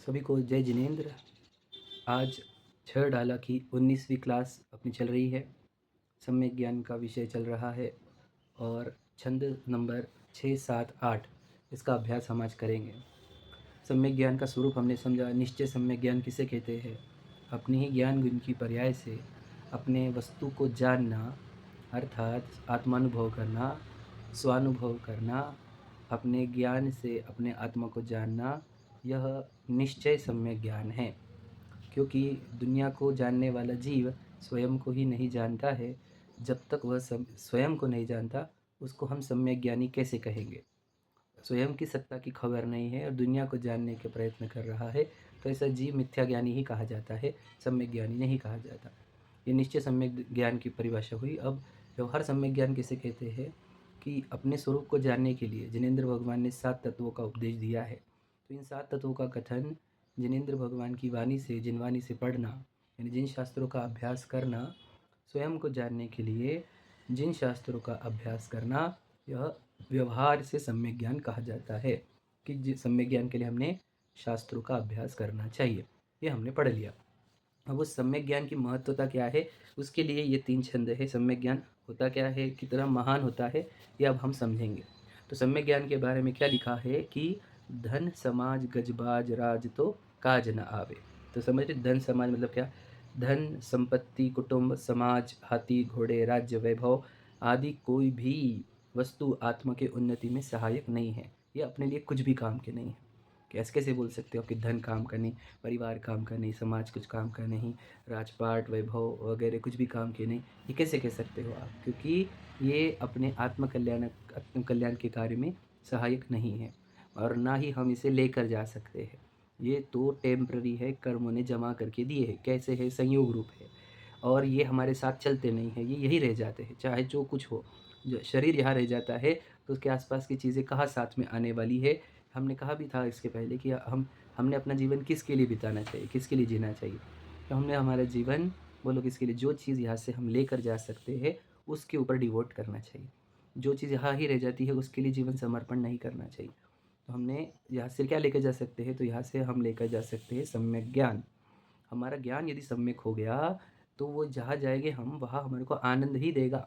सभी को जय जिनेंद्र। आज छह डाला की 19वीं क्लास अपनी चल रही है। सम्यक ज्ञान का विषय चल रहा है और छंद नंबर 6, 7, 8 इसका अभ्यास हम आज करेंगे। सम्यक ज्ञान का स्वरूप हमने समझा। निश्चय सम्यक ज्ञान किसे कहते हैं? अपने ही ज्ञान गुण की पर्याय से अपने वस्तु को जानना, अर्थात आत्मानुभव करना, स्वानुभव करना, अपने ज्ञान से अपने आत्मा को जानना, यह निश्चय सम्यक ज्ञान है। क्योंकि दुनिया को जानने वाला जीव स्वयं को ही नहीं जानता है। जब तक वह स्वयं को नहीं जानता, उसको हम सम्यक ज्ञानी कैसे कहेंगे? स्वयं की सत्ता की खबर नहीं है और दुनिया को जानने के प्रयत्न कर रहा है, तो ऐसा जीव मिथ्या ज्ञानी ही कहा जाता है, सम्यक ज्ञानी नहीं कहा जाता। ये निश्चय सम्यक ज्ञान की परिभाषा हुई। अब व्यवहार सम्यक ज्ञान किसे कहते हैं? कि अपने स्वरूप को जानने के लिए जिनेंद्र भगवान ने 7 तत्वों का उपदेश दिया है। तो इन 7 तत्वों का कथन जिनेंद्र भगवान की वाणी से, जिनवाणी से पढ़ना, यानी जिन शास्त्रों का अभ्यास करना, स्वयं को जानने के लिए जिन शास्त्रों का अभ्यास करना, यह व्यवहार से सम्यक ज्ञान कहा जाता है। कि सम्यक ज्ञान के लिए हमने शास्त्रों का अभ्यास करना चाहिए, ये हमने पढ़ लिया। अब वो सम्यक ज्ञान की महत्वता क्या है, उसके लिए ये 3 छंद है। सम्यक ज्ञान होता क्या है, कितना महान होता है, ये अब हम समझेंगे। तो सम्यक ज्ञान के बारे में क्या लिखा है कि धन समाज गजबाज राज तो काज न आवे। तो समझ रहे, धन समाज मतलब क्या? धन, संपत्ति, कुटुंब, समाज, हाथी घोड़े, राज्य, वैभव आदि कोई भी वस्तु आत्मा के उन्नति में सहायक नहीं है। ये अपने लिए कुछ भी काम के नहीं है। कैसे कैसे बोल सकते हो कि धन काम का नहीं, परिवार काम का नहीं, समाज कुछ काम का नहीं, राजपाट, वैभव वगैरह कुछ भी काम के नहीं, ये कैसे कह सकते हो आप? क्योंकि ये अपने आत्म कल्याण के कार्य में सहायक नहीं है और ना ही हम इसे लेकर जा सकते हैं। ये तो टेम्प्ररी है, कर्मों ने जमा करके दिए हैं। कैसे है? संयोग रूप है और ये हमारे साथ चलते नहीं हैं, ये यही रह जाते हैं चाहे जो कुछ हो। जो शरीर यहाँ रह जाता है तो उसके आसपास की चीज़ें कहाँ साथ में आने वाली है? हमने कहा भी था इसके पहले कि हमने अपना जीवन किसके लिए बिताना चाहिए, किसके लिए जीना चाहिए? तो हमने हमारा जीवन, बोलो किसके लिए, जो चीज़ यहाँ से हम लेकर जा सकते हैं उसके ऊपर डिवोट करना चाहिए। जो चीज़ यहाँ ही रह जाती है उसके लिए जीवन समर्पण नहीं करना चाहिए। तो हमने यहाँ से क्या लेकर जा सकते हैं? तो यहाँ से हम लेकर जा सकते हैं सम्यक ज्ञान। हमारा ज्ञान यदि सम्यक हो गया तो वो जहाँ जाएंगे हम, वहाँ हमारे को आनंद ही देगा।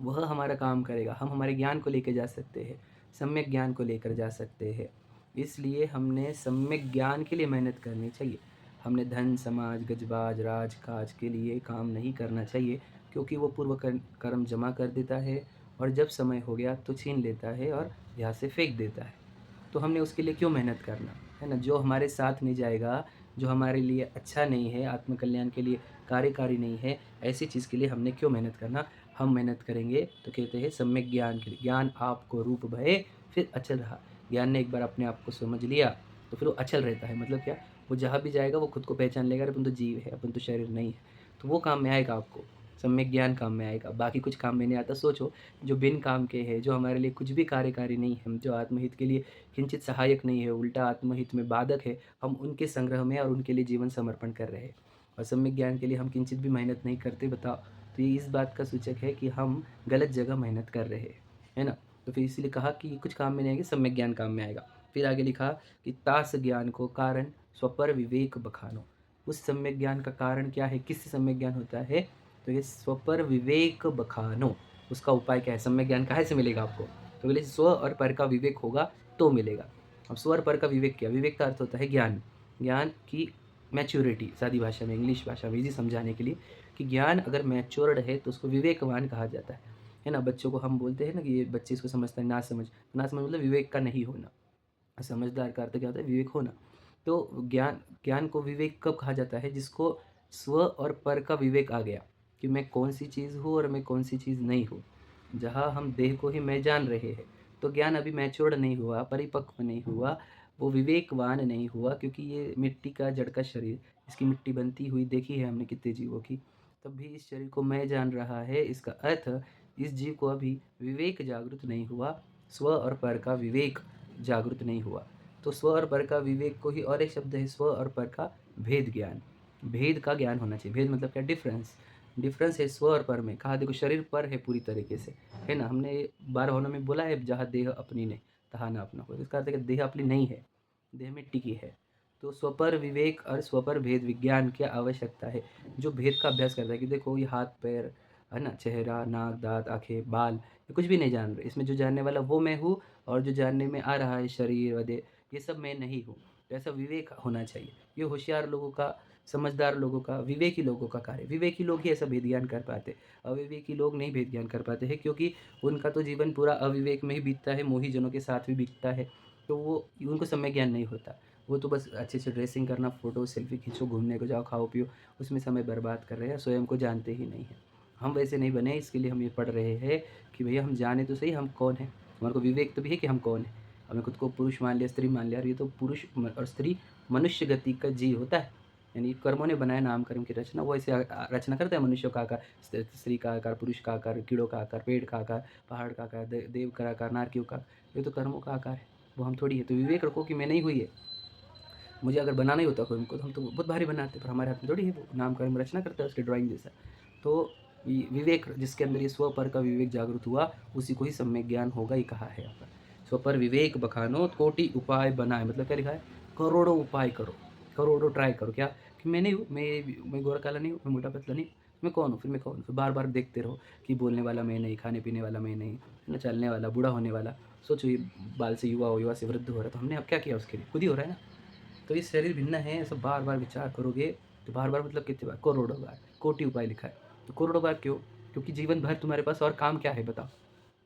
वह हमारा काम करेगा। हम हमारे ज्ञान को लेकर जा सकते हैं, सम्यक ज्ञान को लेकर जा सकते हैं। इसलिए हमने सम्यक ज्ञान के लिए मेहनत करनी चाहिए। हमने धन समाज गजबाज राज काज के लिए काम नहीं करना चाहिए, क्योंकि वो पूर्व कर्म जमा कर देता है और जब समय हो गया तो छीन लेता है और यहाँ से फेंक देता है। तो हमने उसके लिए क्यों मेहनत करना, है ना? जो हमारे साथ नहीं जाएगा, जो हमारे लिए अच्छा नहीं है, आत्मकल्याण के लिए कार्यकारी नहीं है, ऐसी चीज़ के लिए हमने क्यों मेहनत करना? हम मेहनत करेंगे तो कहते हैं सम्यक ज्ञान के लिए। ज्ञान आपको रूप भये फिर अचल रहा। ज्ञान ने एक बार अपने आप को समझ लिया तो फिर वो अचल रहता है। मतलब क्या? वो जहाँ भी जाएगा वो खुद को पहचान लेगा, अरे अपन तो जीव है, अपन तो शरीर नहीं है। तो वो काम में आएगा आपको, सम्यक ज्ञान काम में आएगा। बाकी कुछ काम में नहीं आता। सोचो, जो बिन काम के है, जो हमारे लिए कुछ भी कार्यकारी नहीं है, जो आत्महित के लिए किंचित सहायक नहीं है, उल्टा आत्महित में बाधक है, हम उनके संग्रह में और उनके लिए जीवन समर्पण कर रहे हैं। और सम्यक ज्ञान के लिए हम किंचित भी मेहनत नहीं करते, बताओ। तो ये इस बात का सूचक है कि हम गलत जगह मेहनत कर रहे हैं, है ना? तो फिर इसलिए कहा कि कुछ काम में नहीं आएगी, सम्यक ज्ञान काम में आएगा। फिर आगे लिखा कि तास ज्ञान को कारण स्वपर विवेक बखानो। उस सम्यक ज्ञान का कारण क्या है? किससे सम्यक ज्ञान होता है? तो ये स्वपर विवेक बखानो। उसका उपाय क्या है? सम्यक ज्ञान कहाँ से मिलेगा आपको? तो बोले स्व और पर का विवेक होगा तो मिलेगा। अब स्व और पर का विवेक क्या? विवेक का अर्थ होता है ज्ञान। ज्ञान की मैच्योरिटी, सादी भाषा में, इंग्लिश भाषा में इजी समझाने के लिए, कि ज्ञान अगर मैच्योर्ड है तो उसको विवेकवान कहा जाता है ना? बच्चों को हम बोलते हैं ना कि ये बच्चे इसको समझता है, ना समझ। ना समझ मतलब विवेक का नहीं होना। समझदार का अर्थ क्या होता है? विवेक होना। तो ज्ञान ज्ञान को विवेक कब कहा जाता है? जिसको स्व और पर का विवेक आ गया कि मैं कौन सी चीज़ हूँ और मैं कौन सी चीज़ नहीं हूँ। जहाँ हम देह को ही मैं जान रहे हैं, तो ज्ञान अभी मैच्योर्ड नहीं हुआ, परिपक्व नहीं हुआ, वो विवेकवान नहीं हुआ। क्योंकि ये मिट्टी का, जड़ का शरीर, इसकी मिट्टी बनती हुई देखी है हमने कितने जीवों की, तब भी इस शरीर को मैं जान रहा है। इसका अर्थ, इस जीव को अभी विवेक जागृत नहीं हुआ, स्व और पर का विवेक जागृत नहीं हुआ। तो स्व और पर का विवेक को ही और एक शब्द है स्व और पर का भेद ज्ञान। भेद का ज्ञान होना चाहिए। भेद मतलब क्या? डिफरेंस। डिफरेंस है स्व और पर में। कहा देखो, शरीर पर है पूरी तरीके से, है ना? हमने 12 होनों में बोला है, जहाँ देह अपनी नहीं तहा ना अपना हो। इसका अर्थ है कि देह अपनी नहीं है, देह मिट्टी की है। तो स्वपर विवेक और स्वपर भेद विज्ञान की आवश्यकता है। जो भेद का अभ्यास करता है कि देखो ये हाथ पैर है ना, चेहरा नाक दाँत आँखें बाल, ये कुछ भी नहीं जान रहे, इसमें जो जानने वाला वो मैं हूँ, और जो जानने में आ रहा है शरीर वदे, ये सब मैं नहीं हूँ। तो ऐसा विवेक होना चाहिए। ये होशियार लोगों का, समझदार लोगों का, विवेकी लोगों का कार्य है। विवेकी लोग ही ऐसा भेद ज्ञान कर पाते, अविवेकी लोग नहीं भेद ज्ञान कर पाते हैं, क्योंकि उनका तो जीवन पूरा अविवेक में ही बीतता है, मोही जनों के साथ भी बीतता है। तो वो उनको समय ज्ञान नहीं होता। वो तो बस अच्छे से ड्रेसिंग करना, फ़ोटो सेल्फी खींचो, घूमने को जाओ, खाओ पियो, उसमें समय बर्बाद कर रहे हैं, स्वयं को जानते ही नहीं हैं। हम वैसे नहीं बने, इसके लिए हम ये पढ़ रहे हैं कि भैया हम जाने तो सही हम कौन हैं। हमारे को विवेक तो भी है कि हम कौन हैं। हमें खुद को पुरुष मान लिया, स्त्री मान लिया, और ये तो पुरुष और स्त्री मनुष्य गति का जीव होता है। यानी कर्मों ने बनाया नाम कर्म की रचना, वो ऐसे रचना करता है। मनुष्य का आकार, स्त्री का आकार, पुरुष का आकार, कीड़ों का आकार, पेड़ का आकार, पहाड़ का आकार, देव का आकार, नारकियों का, ये तो कर्मों का आकार है। वो हम थोड़ी है। तो विवेक रखो कि मैं नहीं हुई है। मुझे अगर बनाना ही होता कोई को, तो हम तो बहुत भारी बनाते, पर हमारे हाथ में थोड़ी है। वो नाम कर्म रचना करता है उसकी ड्राइंग जैसा। तो विवेक जिसके अंदर ये स्वपर का विवेक जागृत हुआ, उसी को ही सम्यक ज्ञान होगा, ही कहा है यहाँ पर। स्वपर विवेक बखानो कोटि उपाय बनाए, मतलब क्या लिखा है, करोड़ों उपाय करो, करोड़ों ट्राई करो। क्या कि मैं नहीं हूँ, मैं गोरा काला नहीं हूँ, मैं मोटा पतला नहीं हूँ, मैं कौन हूँ, फिर मैं कौन हूँ। फिर बार बार देखते रहो कि बोलने वाला मैं नहीं, खाने पीने वाला मैं नहीं, है ना, चलने वाला, बूढ़ा होने वाला। सोचो ये बाल से युवा हो, युवा से वृद्ध हो रहा है, तो हमने अब क्या किया उसके लिए, खुद ही हो रहा है ना। तो ये शरीर भिन्न है, ऐसा बार बार विचार करोगे तो बार बार मतलब कितनी बार, करोड़ों बार, कोटि उपाय लिखा है। तो करोड़ों बार क्यों? क्योंकि जीवन भर तुम्हारे पास और काम क्या है बताओ।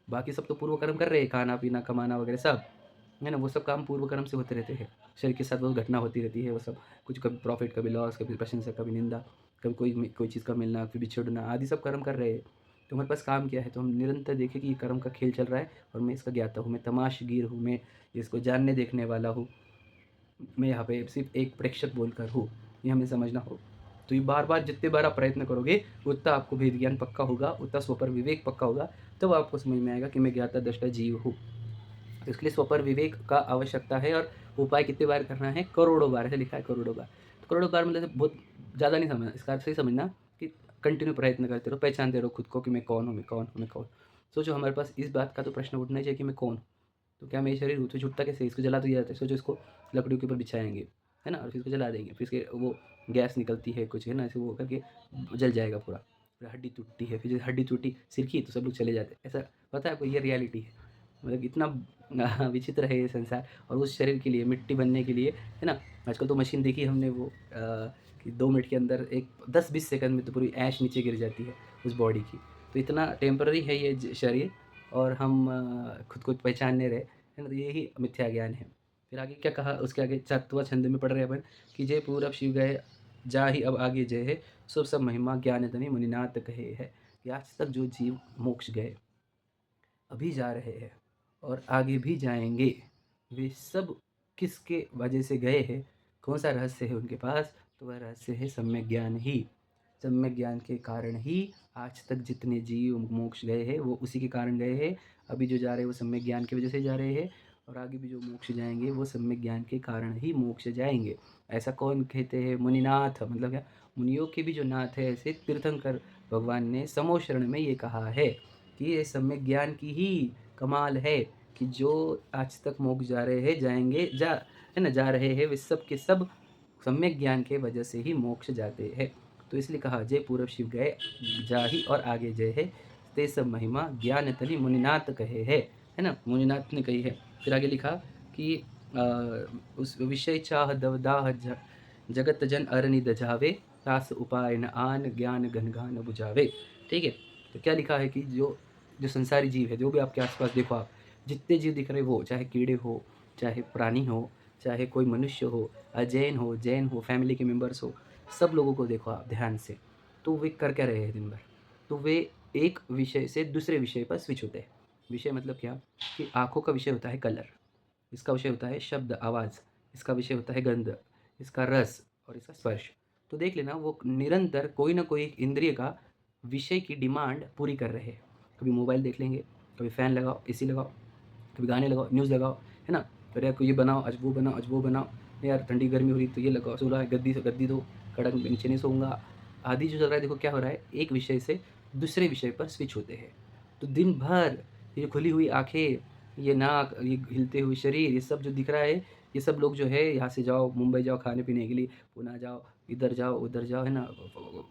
बाकी सब तो पूर्व कर्म कर रहे हैं, खाना पीना कमाना वगैरह सब, है ना, वो सब काम पूर्व कर्म से होते रहते हैं। शरीर के साथ वो घटना होती रहती है, वो सब कुछ, कभी प्रॉफिट, कभी लॉस, कभी प्रशंसा, कभी निंदा, कभी कोई चीज़ का मिलना, फिर बिछड़ना, आदि सब कर्म कर रहे हैं। तो हमारे पास काम क्या है? तो हम निरंतर देखें कि ये कर्म का खेल चल रहा है, और मैं इसका ज्ञाता हूँ, मैं तमाशगीर हूँ, मैं इसको जानने देखने वाला हूँ, मैं यहाँ पे सिर्फ एक प्रेक्षक बोलकर हूँ, ये हमें समझना हो। तो ये बार बार जितने बार आप प्रयत्न करोगे, उतना आपको भेद ज्ञान पक्का होगा, उतना स्वपर विवेक पक्का होगा, तब आपको समझ में आएगा कि मैं ज्ञाता दृष्टा जीव हूँ। तो इसके लिए स्वपर विवेक का आवश्यकता है। और उपाय कितने बार करना है? करोड़ों बार, ऐसे लिखा है करोड़ों बार। तो करोड़ों बार मतलब बहुत ज़्यादा नहीं समझना, इसका अर्थ सही समझना कि कंटिन्यू प्रयत्न करते रहो, पहचानते रहो खुद को कि मैं कौन हूँ, मैं कौन हूँ, मैं कौन। सोचो हमारे पास इस बात का तो प्रश्न उठना चाहिए कि मैं कौन हूँ। तो क्या मैं ये शरीर हूँ? तो छूटता कैसे? इसको जला तो दिया जाता है। सोचो इसको लकड़ियों के ऊपर बिछाएँगे, है ना? और फिर इसको जला देंगे, फिर इसके वो गैस निकलती है कुछ, है ना? ऐसे वो करके जल जाएगा पूरा। फिर हड्डी टूटती है, फिर जैसे हड्डी टूटी, सिर की, तो सब लोग चले जाते हैं। ऐसा पता है आपको? ये रियलिटी है। मतलब इतना विचित्र है ये संसार। और उस शरीर के लिए, मिट्टी बनने के लिए, है ना, आजकल तो मशीन देखी हमने वो कि 2 मिनट के अंदर एक 10-20 सेकंड में तो पूरी ऐश नीचे गिर जाती है उस बॉडी की। तो इतना टेम्पररी है ये शरीर, और हम खुद को पहचानने रहे, है ना, तो यही मिथ्या ज्ञान है। फिर आगे क्या कहा? उसके आगे 7वां छंद में पढ़ रहे हैं अपन कि जय पूरब शिव गए, जाहि अब आगे जय है, सो सब महिमा ज्ञान तनि मुनिनाथ कहे है। कि आज तक जो जीव मोक्ष गए, अभी जा रहे हैं, और आगे भी जाएंगे, वे सब किसके वजह से गए हैं? कौन सा रहस्य है उनके पास? तो वह रहस्य है सम्यक ज्ञान ही। सम्यक ज्ञान के कारण ही आज तक जितने जीव मोक्ष गए हैं, वो उसी के कारण गए हैं। अभी जो जा रहे हैं वो सम्यक ज्ञान की वजह से जा रहे हैं, और आगे भी जो मोक्ष जाएंगे वो सम्यक ज्ञान के कारण ही मोक्ष जाएंगे। ऐसा कौन कहते हैं? मुनिनाथ, मतलब क्या? मुनियों के भी जो नाथ है, ऐसे तीर्थंकर भगवान ने समो शरण में ये कहा है कि ये सम्यक ज्ञान की ही कमाल है, कि जो आज तक मोक्ष जा रहे हैं, जाएंगे, है ना, जा रहे हैं, वे सब के सब सम्यक ज्ञान के वजह से ही मोक्ष जाते हैं। तो इसलिए कहा जय पूरब शिव गए, जाहि और आगे जय है, ते सब महिमा ज्ञान तनि मुनिनाथ कहे है ना, मुनिनाथ ने कही है। फिर आगे लिखा कि उस विषय चाह दवदाह जगत जन अरनिद जावे, तास उपाय न आन ज्ञान घन घान बुझावे। ठीक है। तो क्या लिखा है कि जो जो संसारी जीव है, जो भी आपके आसपास देखो आप, जितने जीव दिख रहे वो, चाहे कीड़े हो, चाहे प्राणी हो, चाहे कोई मनुष्य हो, जैन हो, फैमिली के मेम्बर्स हो, सब लोगों को देखो आप ध्यान से, तो वे कर क्या रहे हैं दिन भर? तो वे एक विषय से दूसरे विषय पर स्विच होते हैं। विषय मतलब क्या? कि आँखों का विषय होता है कलर, इसका विषय होता है शब्द आवाज़, इसका विषय होता है गंध, इसका रस, और इसका स्पर्श। तो देख लेना वो निरंतर कोई ना कोई एक इंद्रिय का विषय की डिमांड पूरी कर रहे हैं। कभी मोबाइल देख लेंगे, कभी फ़ैन लगाओ, एसी लगाओ, कभी गाने लगाओ, न्यूज़ लगाओ, है ना। अरे यार को ये बनाओ, आज वो बनाओ, आज वो बनाओ, यार ठंडी गर्मी हो रही तो ये लगाओ, सो रहा है गद्दी दो, कड़क नीचे नहीं सोऊंगा, आदि जो चल रहा है। देखो क्या हो रहा है, एक विषय से दूसरे विषय पर स्विच होते हैं। तो दिन भर ये खुली हुई आंखें, ये नाक, ये हिलते हुए शरीर, ये सब जो दिख रहा है, ये सब लोग जो है यहाँ से जाओ, मुंबई जाओ खाने पीने के लिए, पुणे जाओ, इधर जाओ उधर जाओ, है ना,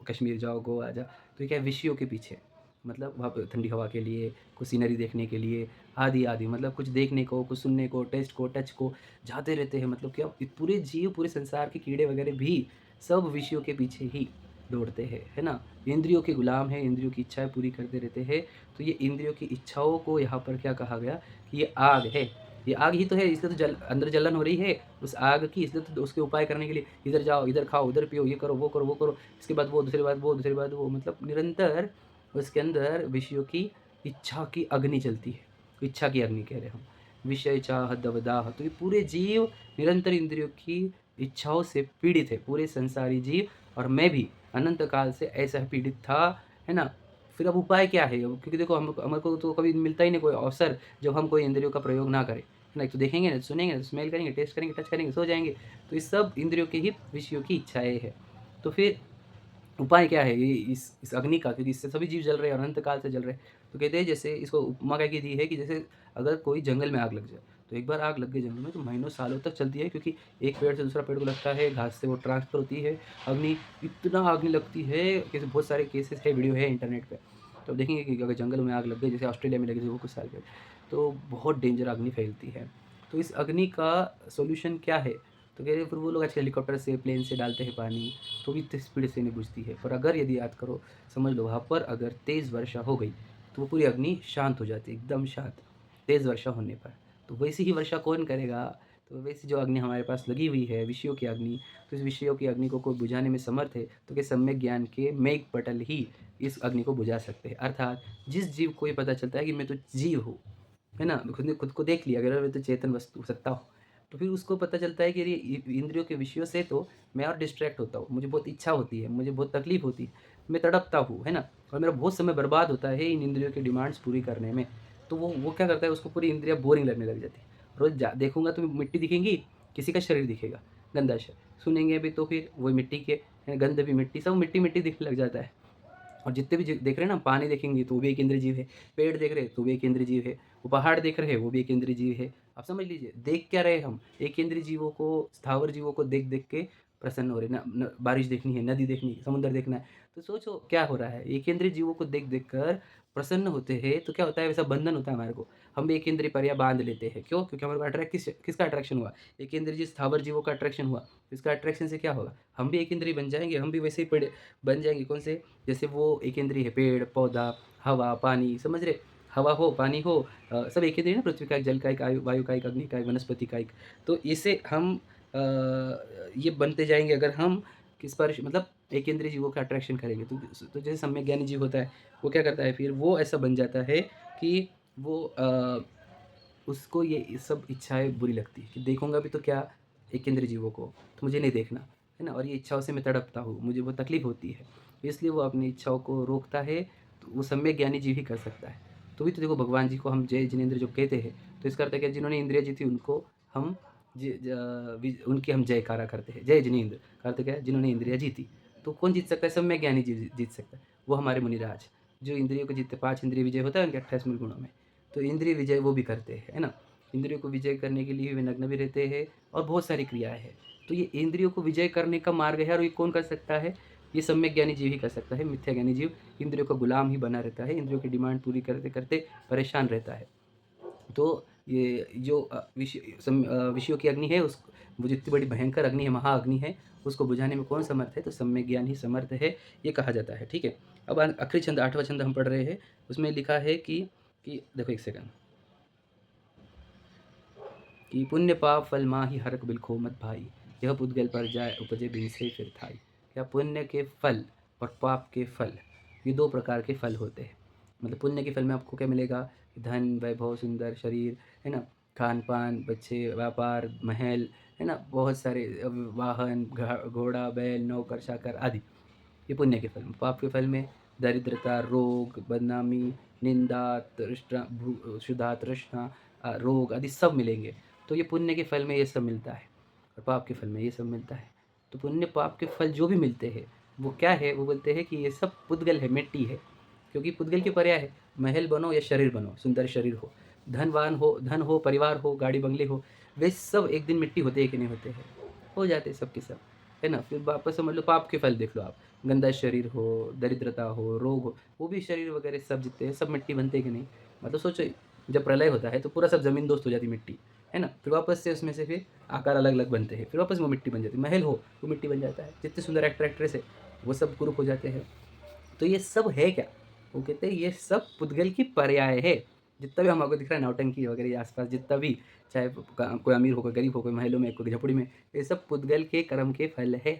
कश्मीर जाओ, गोवा जाओ। तो ये क्या है, विषयों के पीछे, मतलब वहाँ पे ठंडी हवा के लिए, कुछ सीनरी देखने के लिए, आदि आदि, मतलब कुछ देखने को, कुछ सुनने को, टेस्ट को, टच को जाते रहते हैं। मतलब क्या, पूरे जीव, पूरे संसार के कीड़े वगैरह भी सब विषयों के पीछे ही दौड़ते हैं, है ना। इंद्रियों के गुलाम है, इंद्रियों की इच्छाएं पूरी करते रहते हैं। तो ये इंद्रियों की इच्छाओं को यहाँ पर क्या कहा गया कि ये आग है, ये आग ही तो है, इसलिए तो अंदर जलन हो रही है उस आग की, इसलिए तो उसके उपाय करने के लिए इधर जाओ, इधर खाओ, उधर पियो, ये करो, वो करो, वो करो, इसके बाद वो, दूसरी बात वो, दूसरी बात वो, मतलब निरंतर उसके अंदर विषयों की इच्छा की अग्नि चलती है। इच्छा की अग्नि कह रहे हम, विषय चाह दवदाह। तो ये पूरे जीव निरंतर इंद्रियों की इच्छाओं से पीड़ित है, पूरे संसारी जीव, और मैं भी अनंत काल से ऐसा पीड़ित था, है ना। फिर अब उपाय क्या है, क्योंकि देखो हम, हमारे को तो कभी मिलता ही नहीं कोई अवसर जब हम कोई इंद्रियों का प्रयोग ना करें, है ना। एक तो देखेंगे ना, सुनेंगे, स्मेल करेंगे, टेस्ट करेंगे, टच करेंगे, सो जाएंगे। तो ये सब इंद्रियों के ही विषयों की इच्छाएं है। तो फिर उपाय क्या है ये इस अग्नि का, क्योंकि इससे सभी जीव जल रहे हैं और अनंत काल से जल रहे हैं। तो कहते हैं, जैसे इसको उपमा क्या की दी है कि जैसे अगर कोई जंगल में आग लग जाए, तो एक बार आग लग गई जंगल में तो महीनों सालों तक चलती है, क्योंकि एक पेड़ से दूसरा पेड़ को लगता है, घास से वो ट्रांसफर होती है अग्नि। इतना अग्नि लगती है कि बहुत सारे केसेस है, वीडियो है इंटरनेट पे। तो देखेंगे कि अगर जंगल में आग लग गई, जैसे ऑस्ट्रेलिया में लगी थी वो कुछ साल पहले, तो बहुत डेंजर अग्नि फैलती है। तो इस अग्नि का सोल्यूशन क्या है, तो कह रहे फिर वो लोग आज हेलीकॉप्टर से, प्लेन से डालते हैं पानी, तो भी इतनी स्पीड से नहीं बुझती है। पर अगर यदि याद करो, समझ लो वहाँ पर अगर तेज़ वर्षा हो गई तो वो पूरी अग्नि शांत हो जाती है, एकदम शांत, तेज़ वर्षा होने पर। तो वैसी ही वर्षा कौन करेगा, तो वैसी जो अग्नि हमारे पास लगी हुई है, विषयों की अग्नि, तो इस विषयों की अग्नि को कोई बुझाने में समर्थ है, तो क्या सम्यक ज्ञान के मेघ पटल ही इस अग्नि को बुझा सकते हैं। अर्थात जिस जीव को ये पता चलता है कि मैं तो जीव हूँ, है ना, खुद ने खुद को देख लिया, अगर मैं तो चेतन वस्तु सत्ता हूँ, तो फिर उसको पता चलता है कि ये इंद्रियों के विषयों से तो मैं और डिस्ट्रैक्ट होता हूँ, मुझे बहुत इच्छा होती है, मुझे बहुत तकलीफ होती है, मैं तड़पता हूँ, है ना, और मेरा बहुत समय बर्बाद होता है इन इंद्रियों की डिमांड्स पूरी करने में। तो वो क्या करता है, उसको पूरी इंद्रियाँ बोरिंग लगने लग जाती है। रोज देखूंगा तो मिट्टी दिखेंगी, किसी का शरीर दिखेगा गंदा शरीर, सुनेंगे भी तो फिर वही मिट्टी के, गंध भी मिट्टी, सब मिट्टी मिट्टी दिखने लग जाता है। और जितने भी देख रहे हैं ना, पानी देखेंगे तो वो भी एक इंद्रिय जीव है, पेड़ देख रहे हैं तो भी एक इंद्रिय जीव है, वो पहाड़ देख रहे हैं वो भी एक इंद्रिय जीव है। आप समझ लीजिए, देख क्या रहे हम, एक इंद्रिय जीवों को, स्थावर जीवों को देख देख के प्रसन्न हो रहे ना, बारिश देखनी है, नदी देखनी है, समुद्र देखना है, तो सोचो क्या हो रहा है, एक इंद्रिय जीवों को देख देख कर प्रसन्न होते हैं। तो क्या होता है, वैसा बंधन होता है हमारे को, हम भी एक इंद्रिय परिया बांध लेते हैं। क्यों, क्योंकि हमारे को अट्रैक्ट किसका अट्रैक्शन हुआ, एक इंद्रिय जी स्थावर जीवों का अट्रैक्शन हुआ, तो इसका अट्रैक्शन से क्या होगा, हम भी एक इंद्रिय बन जाएंगे, हम भी वैसे ही पड़े बन जाएंगे। कौन से, जैसे वो एक इंद्रिय है, पेड़ पौधा, हवा पानी, समझ रहे, हवा हो पानी हो, सब एक इंद्रिय ना, पृथ्वी का एक, जल का एक, वायु का एक, अग्नि का एक, वनस्पति का एक। तो इसे हम ये बनते जाएंगे अगर हम किस पर, मतलब एक इंद्रिय जीवों का अट्रैक्शन करेंगे। तो जैसे सम्यक ज्ञानी जीव होता है, वो क्या करता है, फिर वो ऐसा बन जाता है कि वो उसको ये सब इच्छाएं बुरी लगती है, कि देखूंगा भी तो क्या, एक इंद्रिय जीवों को, तो मुझे नहीं देखना, है ना, और ये इच्छाओं से मैं तड़पता हूँ, मुझे बहुत तकलीफ होती है, इसलिए वो अपनी इच्छाओं को रोकता है। तो वो सम्यक ज्ञानी जीव ही कर सकता है। तो भी तो देखो, भगवान जी को हम जय जिनेंद्र जो कहते हैं, तो इसका अर्थ है कि जिन्होंने इंद्रिया जीती उनको हम उनकी हम जयकारा करते हैं, जय जिनेंद्र का अर्थ क्या है, जिन्होंने इंद्रिया जीती। तो कौन जीत सकता है, सम्यक ज्ञानी जीत सकता है, वो हमारे मुनिराज जो इंद्रियों को जीतते, 5 इंद्रिय विजय होता है उनके 28 मूल गुणों में। तो इंद्रिय विजय वो भी करते हैं, है ना, इंद्रियों को विजय करने के लिए वे नग्न भी रहते हैं, और बहुत सारी क्रियाएं हैं। तो ये इंद्रियों को विजय करने का मार्ग है, और ये कौन कर सकता है, ये सम्यक ज्ञानी जीव ही कर सकता है। मिथ्या ज्ञानी जीव इंद्रियों का गुलाम ही बना रहता है, इंद्रियों की डिमांड पूरी करते करते परेशान रहता है। तो ये जो विषयों की अग्नि है, उस वो जितनी बड़ी भयंकर अग्नि है, महाअग्नि है, उसको बुझाने में कौन समर्थ है, तो सम्यक ज्ञान ही समर्थ है, ये कहा जाता है। ठीक है, अब आखिरी छंद, 8वां छंद हम पढ़ रहे हैं, उसमें लिखा है कि देखो एक सेकंड, कि पुण्य पाप फल माही हरक बिलखो मत भाई, यह पुद्गल पर जाए उपजे बिन से फिर थाई। क्या, पुण्य के फल और पाप के फल, ये दो प्रकार के फल होते हैं। मतलब पुण्य के फल में आपको क्या मिलेगा, धन वैभव सुंदर शरीर, है ना, खान पान, बच्चे, व्यापार, महल, है ना, बहुत सारे वाहन, घोड़ा बैल नौकर चाकर आदि, ये पुण्य के फल में। पाप के फल में दरिद्रता, रोग, बदनामी, निंदा, तृष्णा, क्षुधा, तृष्णा, रोग आदि सब मिलेंगे। तो ये पुण्य के फल में ये सब मिलता है, और पाप के फल में ये सब मिलता है। तो पुण्य पाप के फल जो भी मिलते हैं वो क्या है, वो बोलते हैं कि ये सब पुद्गल है, मिट्टी है। क्योंकि पुद्गल की पर्याय है, महल बनो या शरीर बनो, सुंदर शरीर हो, धनवान हो, धन हो, परिवार हो, गाड़ी बंगले हो, वे सब एक दिन मिट्टी होते हैं कि नहीं होते हैं? हो जाते हैं सब के सब, है ना? फिर वापस समझ लो पाप के फल देख लो आप, गंदा शरीर हो, दरिद्रता हो, रोग हो, वो भी शरीर वगैरह सब जितने हैं सब मिट्टी बनते हैं कि नहीं? मतलब सोचो जब प्रलय होता है तो पूरा सब ज़मीन दोस्त हो जाती है मिट्टी, है ना? फिर वापस से उसमें से फिर आकार अलग-अलग बनते हैं, फिर वापस वो मिट्टी बन जाती है। महल हो, वो मिट्टी बन जाता है। जितने सुंदर एक्टर एक्ट्रेस है, वो सब कुरूप हो जाते हैं। तो ये सब है क्या? वो कहते हैं ये सब पुद्गल की पर्याय है। जितना भी हमको दिख रहा है नौटंकी वगैरह ये आस-पास जितना भी चाहे कोई अमीर हो, कोई गरीब हो, कोई महलों में, कोई झोपड़ी में, ये सब पुद्गल के कर्म के फल है।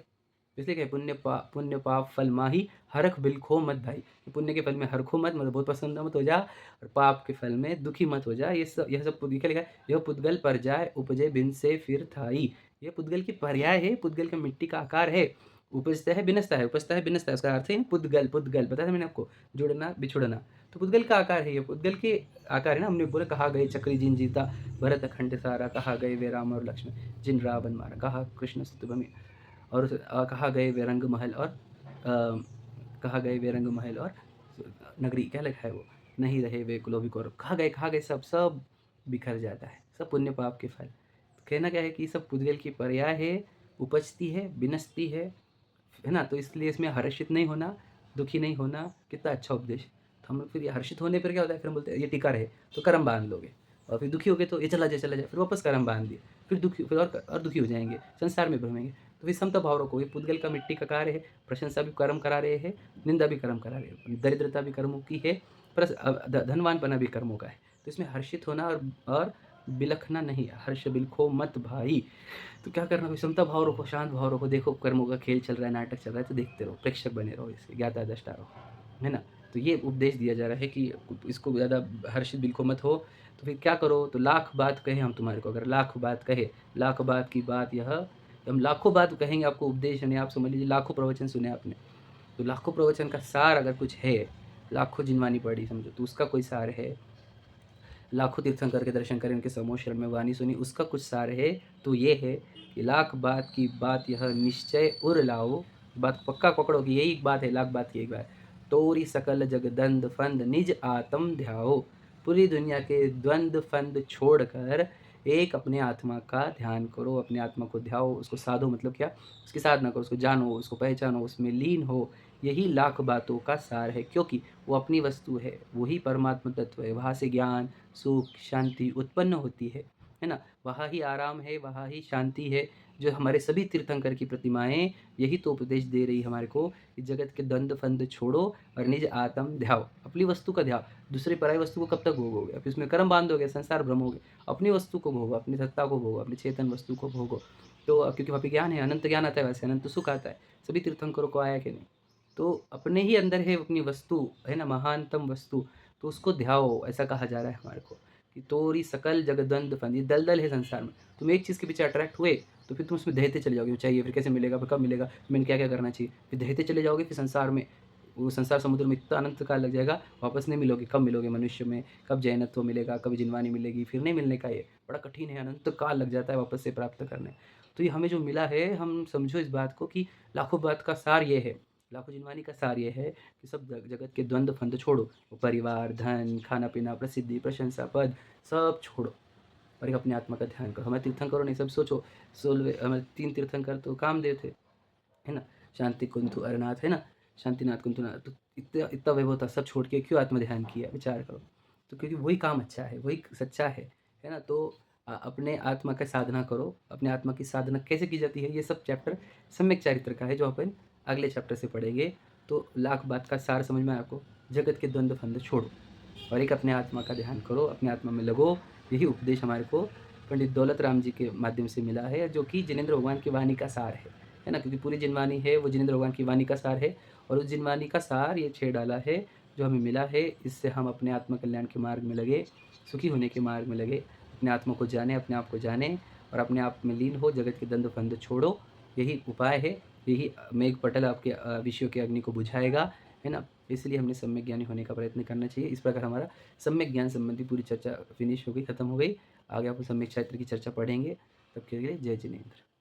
इसलिए कहे पुण्य पाप फल माही हरख बिलखो मत भाई। पुण्य के फल में हरखो मत, मतलब बहुत पसंद मत हो जा, और पाप के फल में दुखी मत हो जा। ये सब यह सब क्या लिखा है? यह पुद्गल पर जाए उपजे बिन से फिर थाई। ये पुद्गल की पर्याय है, पुद्गल का मिट्टी का आकार है। उपजता है बिनसता है, उपजता है बिनसता है, उसका अर्थ है पुद्गल। पुद्गल बताया था मैंने आपको, जुड़ना बिछुड़ना। तो पुद्गल का आकार है ये, पुद्गल के आकार है ना। हमने बोला कहा गए चक्री जिन जीता भरत अखंड सारा, कहा गए वे राम और लक्ष्मण जिन रावण मारा, कहा कृष्ण सुतभमी, और कहा गए वे रंग महल और कहा गए वे रंग महल और नगरी, क्या लिखा है वो, नहीं रहे वे कुलोभी कौरव, कहा गए सब सब बिखर जाता है, सब पुण्य पाप के फल। तो कहना क्या है कि सब पुद्गल की पर्याय है, उपजती है बिनसती है ना। तो इसलिए इसमें हर्षित नहीं होना, दुखी नहीं होना, कितना अच्छा उपदेश। तो हम फिर ये हर्षित होने पर क्या होता है, फिर हम बोलते हैं ये टीका रहे तो कर्म बांध लोगे, और फिर दुखी हो गए तो ये चला जाए, फिर वापस कर्म बांध दिए, फिर दुखी, फिर और दुखी हो जाएंगे, संसार में भ्रमेंगे। तो फिर समता भाव रखो, ये पुद्गल का मिट्टी का कार्य है, प्रशंसा भी कर्म करा रहे हैं, निंदा भी कर्म करा रहे हैं, दरिद्रता भी कर्मों की है, प्लस धनवानपना भी कर्मों का है। तो इसमें हर्षित होना और बिलखना नहीं, हर्ष बिलखो मत भाई। तो क्या करना, विषमता भाव रखो, शांत भाव रखो, देखो कर्मों का खेल चल रहा है, नाटक चल रहा है, तो देखते रहो, प्रेक्षक बने रहो, इसके ज्ञाता दृष्टा रहो, है ना। तो ये उपदेश दिया जा रहा है कि इसको ज़्यादा हर्षित बिल्कुल मत हो। तो फिर क्या करो, तो लाख बात कहें हम तुम्हारे को, अगर लाख बात कहे, लाख बात की बात यह, हम लाखों बात कहेंगे आपको उपदेश, यानी आप समझ लीजिए लाखों प्रवचन सुने आपने, तो लाखों प्रवचन का सार अगर कुछ है, लाखों जिनवानी पढ़ी समझो, तो उसका कोई सार है, लाखों तीर्थंकर के दर्शन करें, उनके समूह शरण में वाणी सुनी, उसका कुछ सार है। तो ये है कि लाख बात की बात यह निश्चय उर लाओ, बात पक्का पकड़ो कि यही बात है, लाख बात की एक बात, तोरी सकल जगदंद फंद निज आत्म ध्याओ। पूरी दुनिया के द्वंद फंद छोड़कर एक अपने आत्मा का ध्यान करो, अपने आत्मा को ध्याओ, उसको साधो, मतलब क्या, उसकी साधना करो, उसको जानो, उसको पहचानो, उसमें लीन हो। यही लाख बातों का सार है, क्योंकि वो अपनी वस्तु है, वही परमात्मा तत्व है, वहाँ से ज्ञान सुख शांति उत्पन्न होती है ना। वहाँ ही आराम है, वहाँ ही शांति है। जो हमारे सभी तीर्थंकर की प्रतिमाएं यही तो उपदेश दे रही हमारे को कि जगत के द्वंद फंद छोड़ो और निज आत्म ध्याओ, अपनी वस्तु का ध्याओ। दूसरी पराई वस्तु को कब तक भोगोगे, अब इसमें कर्म बांधोगे, संसार भ्रमोगे। अपनी वस्तु को भोगो, अपनी सत्ता को भोगो, अपनी चेतन वस्तु को भोगो। तो क्योंकि वहाँ पे ज्ञान है, अनंत ज्ञान आता है, वैसे अनंत सुख आता है। सभी तीर्थंकरों को आया कि नहीं? तो अपने ही अंदर है अपनी वस्तु, है ना, महानतम वस्तु। तो उसको ध्याओ, ऐसा कहा जा रहा है हमारे को कि तोरी सकल जगद्वंद फंद, ये दलदल है संसार में। तुम एक चीज़ के पीछे अट्रैक्ट हुए तो फिर तुम उसमें दहते चले जाओगे, चाहिए फिर कैसे मिलेगा, फिर कब मिलेगा, मैंने क्या क्या करना चाहिए, फिर दहते चले जाओगे, फिर संसार में, वो संसार समुद्र में इतना अनंत काल लग जाएगा, वापस नहीं मिलोगे। कब मिलोगे मनुष्य में, कब जैनत्व मिलेगा, कब जिनवानी मिलेगी, फिर नहीं मिलने का, ये बड़ा कठिन है, अनंत काल लग जाता है वापस से प्राप्त करने। तो ये हमें जो मिला है, हम समझो इस बात को कि लाखों बात का सार ये है, लाखों जिनवानी का सार ये है कि सब जगत के द्वंद्व फंद छोड़ो, परिवार, धन, खाना पीना, प्रसिद्धि, प्रशंसा, पद, सब छोड़ो, और एक अपने आत्मा का ध्यान करो। हमें तीर्थंकरों ने सब सोचो, 16 हमारे 3 तीर्थंकर तो कामदेव थे, है ना, शांति कुंतु अरनाथ, है ना, शांतिनाथ कुंतुनाथ। तो इतना इतना वैभव था, सब छोड़ के क्यों आत्म ध्यान किया, विचार करो। तो क्योंकि वही काम अच्छा है, वही सच्चा है ना। तो अपने आत्मा का साधना करो। अपने आत्मा की साधना कैसे की जाती है, ये सब चैप्टर सम्यक चरित्र का है, जो अपन अगले चैप्टर से पढ़ेंगे। तो लाख बात का सार समझ में आया आपको, जगत के द्वंद्व फंद छोड़ो और एक अपने आत्मा का ध्यान करो, अपने आत्मा में लगो। यही उपदेश हमारे को पंडित दौलत राम जी के माध्यम से मिला है, जो कि जिनेंद्र भगवान की वाणी का सार है ना। क्योंकि पूरी जिनवानी है वो जिनेंद्र भगवान की वाणी का सार है, और उस जिनवानी का सार ये 6 डाला है जो हमें मिला है। इससे हम अपने आत्म कल्याण के मार्ग में लगे, सुखी होने के मार्ग में लगे, अपने आत्मा को जाने, अपने आप को जाने और अपने आप में लीन हो, जगत के द्वंद्व फंद छोड़ो। यही उपाय है, यही मेघ पटल आपके विषयों के अग्नि को बुझाएगा, है ना। इसलिए हमने सम्यक ज्ञानी होने का प्रयत्न करना चाहिए। इस प्रकार हमारा सम्यक ज्ञान संबंधी पूरी चर्चा फिनिश हो गई, खत्म हो गई। आगे आप सम्यक क्षेत्र की चर्चा पढ़ेंगे। तब के लिए जय जिनेंद्र।